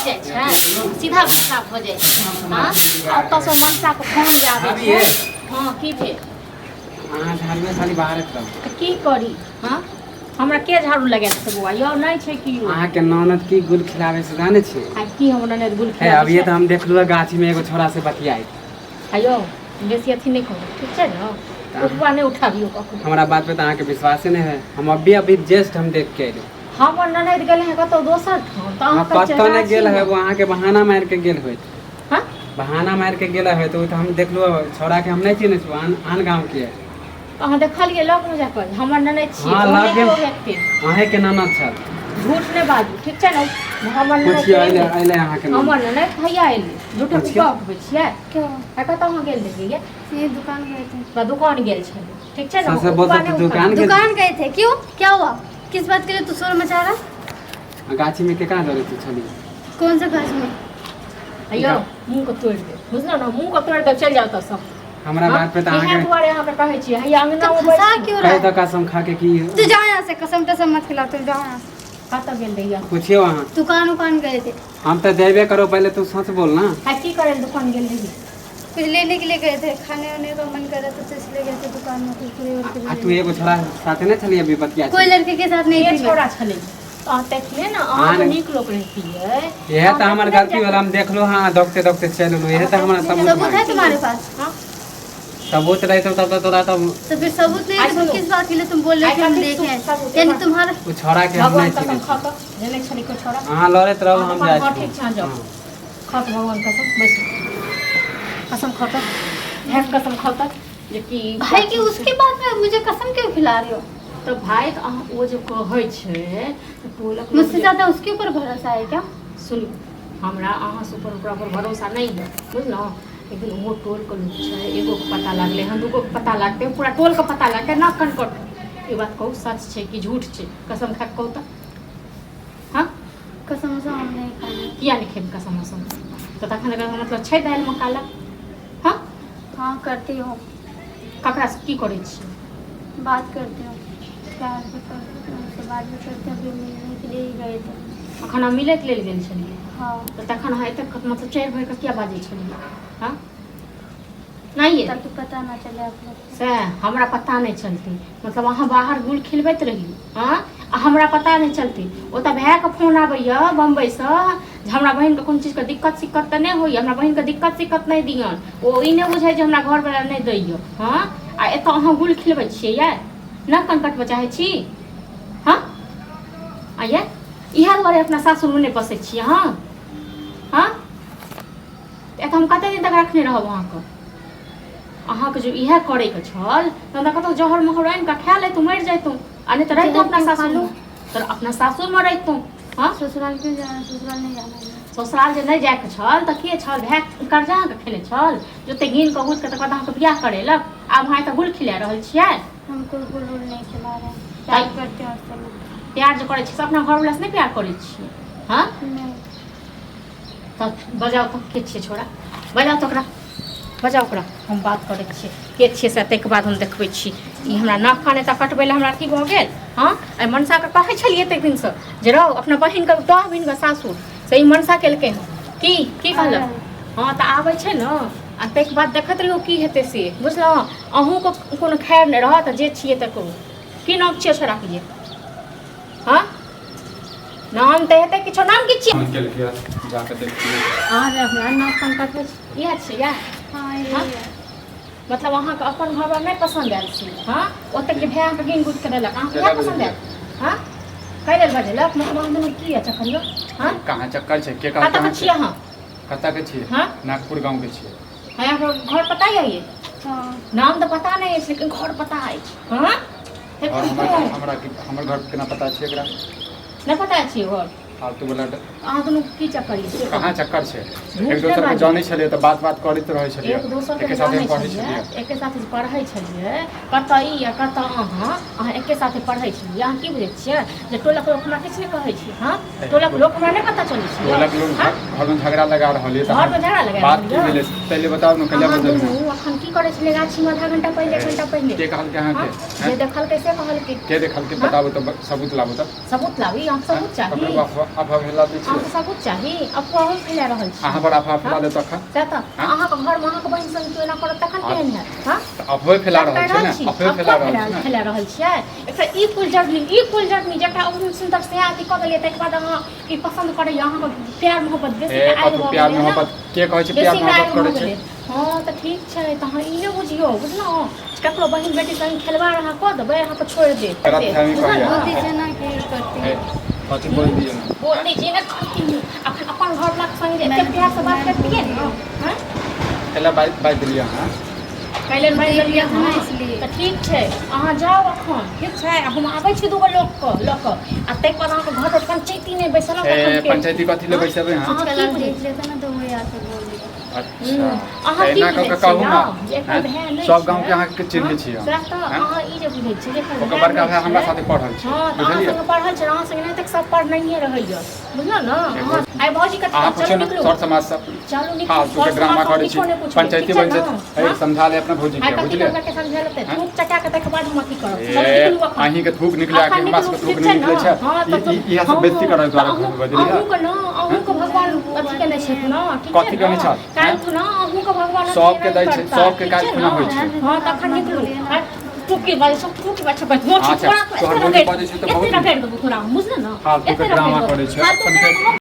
जाइ छै सीधा गुस्सा भऽ जाइ छै हां ओतऽ सँ मनसा के फोन आबै छै हां की भेल अहाँ झाड़ू में खाली बाहर एकदम की करी हां हमरा के झाड़ू लगा देत बौआ यौ नहीं छै की अहाँ के ननद की गुल खिलावे से जाने छी आ की हम ननद गुल है खिलावे अब ये तो हम देखलुआ गाछी में एगो छोरा से बतियाई आयो बेसी अथी नहीं करू ठीक छै न उठवा नहीं उठाबियो कखनो हमरा बात पे तो अहाँ के विश्वास नहीं है हम अभी जस्ट हम देख के आइलो हमर ननद गेल है कतौ दोसर ठाम त अहाँ पता नहीं गेल है वो अहाँ के बहाना मार के गेल होइत हां बहाना मार के गेल है तो हम देखलुआ छोरा के हम नहीं चिन्ह छु आन गांव के है अहाँ देखलिए लग में जाकर हमर ननद छी हां लगे व्यक्ति अहे के ननद छ झूठ नहीं बाजू ठीक छै न हमर ननद पूछिए आइले अहाँ के हमर ननद भैया आइले झूठ कहबै छियै क्यों कतौ अहाँ गेल रहिए ये दुकान गए थे तो दुकान गेल छै ठीक छै न सबसे बोलते दुकान गए थे क्यों क्या हुआ किस बात के लिए तू शोर मचा रहा गाछी में के कहां दौड़े तू छली कौन सा गाछ में अयो मुंह को तोड़ दे बुझलो न मुंह को तोड़ के चल जाओ त सब हमरा बात पे त अहाँ के दुआरे हमरा कहै छी हैया अंगना में फंसा क्यों रहा कहे तो कसम खा के की तू जा यहाँ से कसम टसम मत खिला तू जा यहाँ से कतौ गेल रहिए पूछिए वहां दुकान गए थे हम तो देबे करो पहले तू सच बोल ना की करे दुकान गेल रहिए कुछ लेने के लिए गए थे खाने वाने का मन कर रहा था तो इसलिए गए थे दुकान में कुछ आ तू एगो छोरा साथे नहीं छली अभी बतिया कोई लड़के के साथ नहीं ये थी छोरा छले तो देखले ना अहाँ तो नीक लोग रहती है यह तो हमार गलती वाला हम देख लो हां दौड़ते दौड़ते चलो यह तो हमारा सबूत है तुम्हारे पास हां सबूत रहे तो तब तो तोरा तो फिर सबूत नहीं है तो किस बात के लिए तुम बोल रहे थे हम देखे यानी तुम्हारा वो छोरा के हम नहीं कसम चिन्ह खा तो जने छली को छोरा हां लड़त रहो हम जाए हां ठीक छै जाओ खा तो भगवान कसम बस कसम खाता है कसम खाता जे कि भाई की उसके बाद में मुझे कसम क्यों खिला रही हो तो भाई तो अहाँ वो जो कहै छै तो टोलक मुझसे ज्यादा उसके ऊपर भरोसा है क्या सुन हमरा अहाँ से ऊपर भरोसा नहीं है बुझलो लेकिन वो टोल के लोग छै एगो के पता लागले हम दूगो के पता लागते पूरा टोल के पता लागते ना कनकट ये बात कहू सच छै कि झूठ छै कसम खा के कहू तो हां कसम से हम नहीं खाई किया नहीं खेब कसम से तो तखन अगर मतलब छै दाल में काला हां हाँ करती हूँ ककरा से की करै छी बात करती हूँ प्यार भी करती हूँ उससे बात भी करती हूँ अभी मिलने के लिए ही गए थे अखन हम मिले के लेल गेल छलिए हाँ तो तखन अहाँ एतक मतलब 4 बजे के क्या बाजै छलिए हां नहीं ताकि पता ना चले आप लोग से हमरा पता नहीं चलती मतलब अहाँ बाहर गुल खिलबैत रही हाँ हमरा पता नहीं चलती ओ तऽ भाई के फोन आबैया बम्बई से हमरा बहन के कोन चीज के दिक्कत सिक्कत तऽ नहीं होइए हमरा बहन के दिक्कत सिक्कत नहीं दियन ओ ई नहीं बुझै जे हमरा घर वाला नहीं दैय हाँ आ एतऽ अहाँ गुल खिलबै छियै या ना कनकट चाहै छी हाँ आइए इएह दुआरे अपना सासुर में नहीं बसै छियै हाँ हाँ एतऽ हम कते दिन तक रखने रहब अहाँके अहाँके जो इएह करे के छल तऽ कतौ जहर महर आनि के खा लेतौ मरि जैतौ आ नहीं तो रहितौ अपना सासुर में तो अपना सासुर में रहितौ हाँ ससुराल क्यों जाना ससुराल नहीं जाना ससुराल जे नहीं जाए के छल तऽ के छल भाय कर्जा के खेने छल जोते गिन के बुझ के तकर बाद अहाँके बियाह करेलक आब अहाँ तऽ गुल खिला रहल छियै हम कोई गुल नहीं खिला रहे हैं प्यार करते हैं उससे प्यार जो करे छी से अपना घर वाला से नहीं प्यार करे छियै हाँ नहीं तऽ बजाओ तऽ के छियै छोरा बजाओ तऽ ओकरा बजाओ ओकरा हम बात करै छियै के छियै से ताहिके बाद हम देखबै छी ई हमरा नाक कान एतऽ कटबै लए हमरा अथी भऽ गेल हाँ एहि मनसाके कहै छलियै एतेक दिनसँ जे रहो अपना बहिनके दह बहिनके सासुर से ई मनसा केलकै हँ की कहलक हाँ तऽ आबै छै ने आ ताहिके बाद देखैत रहियो की हेतै से बुझलहुँ अहूँके कोनो खैर नहि रहत जे छियै तऽ करू की नाम छियै छोराके ये हाँ नाम तऽ हेतै किछो नाम की छियै अहाँ हमरा नाक कान कटबै इएह छियै इएह हाँ ये हाँ? है। मतलब अहाँके अपन घर नहीं पसंद आयल छी हाँ ओतऽ के भाय अहाँके गिन गुट के देलक अहाँके इएह पसंद आयल हाँ कई देर बजेलक मतलब अहाँ दुनू की है चक्करियो हाँ कहाँ चक्कर छै के कतऽ के छियै अहाँ कतऽ के छियै हाँ नागपुर गांव के छियै हाँ अहाँके घर पता है ये हाँ नाम तो पता नहीं है लेकिन घर पता है हाँ और हमर घर केना पता छै एकरा नहीं पता है घर फालतू बोला अहाँ दुनू की चक्करियो कहाँ चक्कर छै झूठ एक दोसर नहि के जानै छलियै तऽ बात करैत रहै छलियै एक दोसर के एके साथे जानै पढ़ै छलियै छलियै एके साथे पढ़ै छलियै कतऽ ई आ कतऽ अहाँ एके साथे पढ़ै छलियै अहाँ की बुझै छियै जे टोलक लोक हमरा किछु नहि कहै छी हाँ टोलक लोक हमरा नहि पता चलै छै टोलक लोग घर में झगड़ा लगा रहल है घर में झगड़ा लगा बात की भेलै पहले बताओ न कहिया अहाँ बदल दुनू अखन की करै छलियै गाछी में आधा घंटा पहिले 1 घंटा पहिले के कहल के अहाँ हाँ? के जे देखल कैसे कहल के के देखल के बताबो तो सबूत लाबो तो सबूत लाबी अहाँ सबूत चाहिए ककरो अफवाह फैला दै छी अहाँके सबूत चाही अफवाह फैला रहल छी अहाँ पर अफवाह फैला दे तखन से तऽ अहाँके घरमे अहाँके बहिन संग केओ एना करत तखन केहन हैत हाँ अफवाह फैला रहल छै ने अफवाह फैला रहल छै फैला रहल छियै एकटा ई कुलजर्नी जकरा ओहन सुन्दर से अथी कऽ देलियै ताहिके बाद अहाँ ई पसन्द करैया अहाँके प्यार मोहब्बत बेसी आगि भऽ प्यार गेलै मोहब्बत के कहै छै प्यार मोहब्बत करै छै हाँ तऽ ठीक छै तऽ अहाँ ई नहि बुझियौ बुझलहुँ ककरो बहिन बेटी संग खेलवाड़ अहाँ कऽ देबै अहाँके छोड़ि देब गलतफहमी कहैया मोदी जना के करती है कथी बोल दिए ना बोल दीजिए ना करती हूँ अपन घर वाला संग एते प्यार से बात करती है ना हाँ कैला बात दिलिए अहाँ कैलन बाई लेलिए ना हाँ इसलिए। तऽ ठीक छै अहाँ जाउ एखन ठीक छै हम आबै छी दूगो लोकके लऽ कऽ आ ताहिके बाद अहाँके घर पर पंचायती नहि बैसल पंचायती कथी ले बैसबै अहाँ अहाँ की बुझै देख लेता ना तो वो आके बोल दिया अच्छा अहाँ की एना बुझै कऽ कहू ना छियै एकर भाय नहि सब गांव के अहाँ के चिन्है छियै सएह तऽ अहाँ ई जे बुझै छियै एकर ओकर बड़का भाई हमरा साथे पढ़ल छै हाँ तऽ अहाँ बुझलियै संगे पढ़ल छै अहाँ संगे नहि तक सब पढ़नाइए रहैया बुझलौ ने अहाँ आइ भौजी कथी अहाँ चलू पूछो निकलू सर समाज सब चलू निकलू फालतू के ड्रामा करै छी पंचायती बन छै समझा ले अपना भौजी के बुझलियै के समझा लेते थूक चटा के तक बाद हम अथी करब ए, चलू निकलू अखन अहीं के थूक निकले आके हमरा सबके थूक नहीं निकले छै इहा सब बेइज्जती करै द्वारा बुझलियै अहूँ के ना अहूँ के भगवान अथी केने छै ना ठीक कथी केने छै? काल खुना अहूँ के भगवान सबके दै छै सबके काज खुना होइ छै हां तखन निकलू टुकी बाजे सब टुकी बाजे सब मोछ अच्छा, पूरा तोहर भौजी बाजै छै तऽ बहुत एते रगड़ देबो तोरा बुझल ना फालतू के ड्रामा करै छै